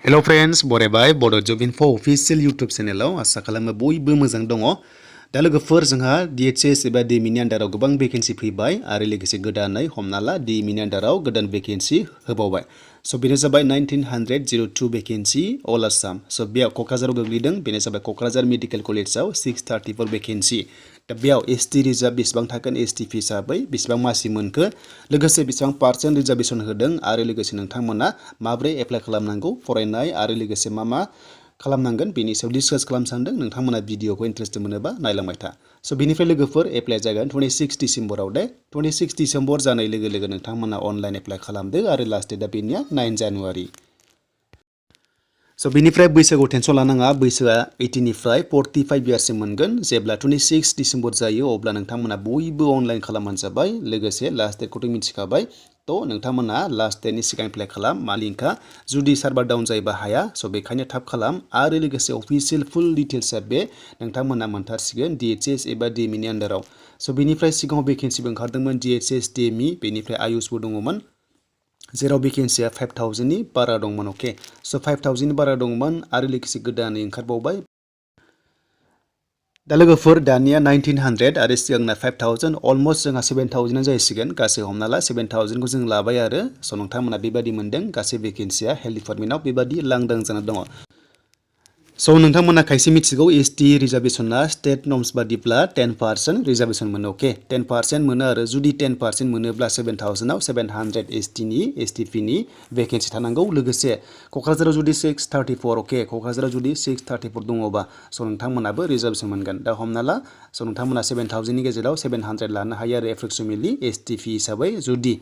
Hello friends, बरायबाय Bodo Job Info official YouTube channel आसा खालामो बयबो मोजां दङ। दा लोगोफोर जोंहा DHS एबा DME नि आन्दाराव गोबां भेकेन्सि फैबाय आरो लोगोसे गोदानै हमना ला DME नि आन्दाराव गोदान भेकेन्सि होबावबाय। स' बेनो जाबाय 1902 भेकेन्सि अल आसाम। स' बेयाव क'क्राझाराव गोग्लैदों। बेनो जाबाय क'क्राझार मेडिकेल कलेजाव 634 भेकेन्सि। दा बेयाव ST रिजार्भ बेसेबां थागोन ST फि हिसाबै बेसेबां मासि मोनखो लोगोसे बेसेबां पार्सेन्ट रिजार्भेसन होदों आरो लोगोसे नोंथांमोना माब्रै एप्लाइ खालामनांगौ फरायनाय आरो लोगोसे मा खालामनांगोन बेनि सायाव डिसकास खालामनो सानदों। नोंथांमोना भिडिअखौ इन्टारेस्टेड मोनोबा नायलांबाय था। स' बेनिफ्राय लोगोफोर एप्लाइ जागोन 26 डिसेम्बराव दे। 26 डिसेम्बर जानाय लोगो लोगो नोंथांमोना अनलाइन एप्लाइ खालामदो आरो लास्ट डेटआ बेनिया 9 जानुवारि। स' बेनिफ्राय बैसोखौ टेनसन लानाङा। बैसोआ 18 निफ्राय 45 इयार्ससिम मोनगोन। जेब्ला 26 डिसेम्बर जायो अब्ला नोंथांमोना बयबो अनलाइन खालामबानो जाबाय। लोगोसे लास्ट डेटखौथ' मिथिखाबाय। थ' नोंथांमोना लास्ट डेटनि सिगां एप्लाइ खालाम। मा लिंकआ जुदि सार्भार डाउन जायोबा हाया स' बेखायनो थाब खालाम आरो लोगोसे अफिसियेल फुल डिटेल्सआ बे नोंथांमोना मोनथारसिगोन DHS एबा DME नि आन्दाराव। स' बेनिफ्राय सिगाङाव भेकेन्सिबो ओंखारदोंमोन DHS DME बेनिफ्राय आयुषबो दङमोन। जेराव भेकेन्सिया 5000 नि बारा दंमोन। अके स' 5000 नि बारा दंमोन आरो लोगोसे गोदानै ओंखारबावबाय। दा लोगोफोर दानिया 1900 आरो सिगांना 5000 अलमस्ट जोंहा 7000 जाहैसिगोन। गासै हमना ला 7000 खौ जों लाबाय आरो स' नोंथांमोना बेबादि मोनदों। गासै भेकेन्सिया हेल्थ डिपार्टमेन्टआव बेबादि लांदां जाना दङ। स' नोंथांमोना खायसे मिथिगौ ST रिजार्भेसना स्टेट नर्म्स बादिब्ला 10% रिजार्भेसन मोनो। अके 10% मोनो आरो जुदि 10% मोनोब्ला 7000 आव 700 ST फि नि भेकेन्सि थानांगौ। लोगोसे क'क्राझाराव जुदि 634 अके क'क्राझाराव जुदि 634 दङबा स' नोंथांमोनाबो रिजार्भेसन मोनगोन। दा हमना ला स' नोंथांमोना 7000 नि गेजेराव 700 लानो हायो आरो एप्रक्सिमेटलि ST फि हिसाबै जुदि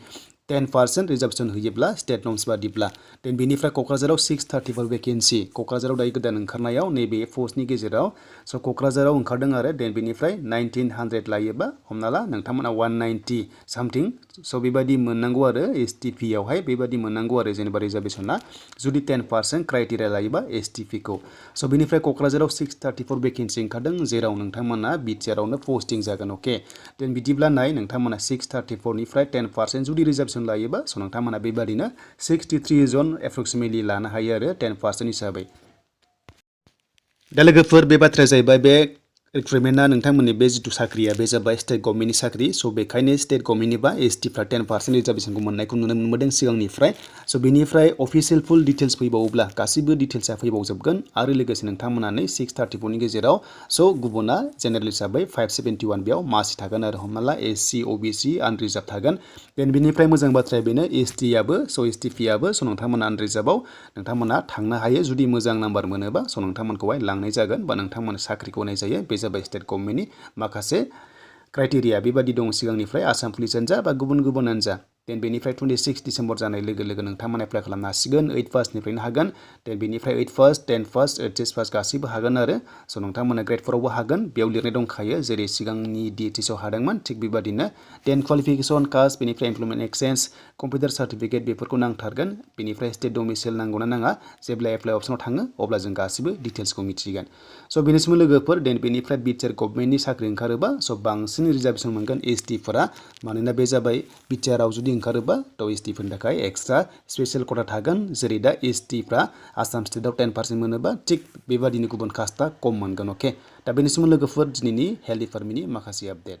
10% रिजार्भेसन होयोब्ला स्टेट नर्म्स बादिब्ला। देन बेनिफ्राय क'क्राझाराव 634 भेकेन्सि क'क्राझाराव दायो गोदान ओंखारनायाव नैबे पस्टनि गेजेराव स' क'क्राझाराव ओंखारदों आरो देन बेनिफ्राय 1900 लायोबा हमना ला नोंथांमोना 190 सामथिं स' बेबायदि मोननांगौ आरो ST फि आवहाय बेबायदि मोननांगौ आरो जेनेबा रिजार्भेसना जुदि 10% क्राइटेरिया लायोबा ST फि खौ। स' बेनिफ्राय क'क्राझाराव 634 भेकेन्सि ओंखारदों जेराव नोंथांमोना BTR आवनो पस्टिं जागोन। अके देन बिदिब्ला नाय नोंथांमोना 634 निफ्राय 10% जुदि रिजार्भेसन लायोबा स' नोंथांमोना बेबादिनो 63 जन एप्रक्सिमेटलि लानो हायो आरो 10% हिसाबै। दा लोगोफोर बे बाथ्राया जाहैबाय बे रिक्रुटमेन्टआ नोंथांमोननि बे जिथु साख्रिया बे जाबाय स्टेट गभर्नमेन्टनि साख्रि। स' बेखायनो स्टेट गभर्नमेन्टनिबा ST फ्रा 10% रिजार्भेसनखौ मोननायखौ नुनो मोनबोदों सिगांनिफ्राय। स' बेनिफ्राय अफिसियेल फुल डिटेल्स फैबावोब्ला गासिबो डिटेल्सआ फैबावजोबगोन आरो लोगोसे नोंथांमोना 634 नि गेजेराव स' गुबुना जेनेरेल हिसाबै 571 बेयाव मासि थागोन आरो हमना ला SC OBC आनरिजार्भ थागोन। देन बेनिफ्राय मोजां बाथ्राया बेनो ST आबो स' ST फि आबो स' नोंथांमोना आनरिजार्भआव नोंथांमोना थांनो हायो जुदि मोजां नाम्बार मोनोबा स' नोंथांमोनखौहाय लांनाय जागोन बा नोंथांमोना साख्रिखौ होनाय जायो। बे जाबाय स्टेट गभर्नमेन्टनि माखासे क्राइटेरिया बेबादि दं सिगांनिफ्राय आसाम पुलिसानो जा बा गुबुनानो जा। देन बेनिफ्राय 26 डिसेम्बर जानाय लोगो लोगो नोंथांमोना एप्लाइ खालामनो हासिगोन। 8 फार्स्टनिफ्रायनो हागोन। देन बेनिफ्राय 8 फार्स्ट 10 फार्स्ट HS फार्स्ट गासैबो हागोन आरो स' नोंथांमोना ग्रेड 4 आवबो हागोन। बेयाव लिरनाय दंखायो जेरै सिगांनि DHS आव हादोंमोन थिग बेबादिनो। देन क्वालिफिकेसन कास्ट बेनिफ्राय एमप्लयमेन्ट एक्सचेन्ज कम्पिउटार सार्टिफिकेट बेफोरखौ नांथारगोन। बेनिफ्राय स्टेट डमिसाइल नांगौना नाङा जेब्ला एप्लाइ अपसनाव थाङो अब्ला जों गासिबो डिटेल्सखौ मिथिगोन। स' बेनिसिम लोगोफोर देन बेनिफ्राय BTR गभर्नमेन्टनि साख्रि ओंखारोबा स' बांसिन रिजार्भेसन मोनगोन ST फोरा मानोना बे जाबाय BTR आव जुदि ओंखारोबा थ' ST फोरनि थाखाय एक्सट्रा स्पेसियेल खथा थागोन। जेरै दा ST फ्रा आसाम स्टेटआव 10% मोनोबा थिग बेबादिनो गुबुन कास्टआ खम मोनगोन। अके दा बेनिसिम लोगोफोर दिनैनि हेल्थ डिपार्टमेन्टनि माखासे आपडेट।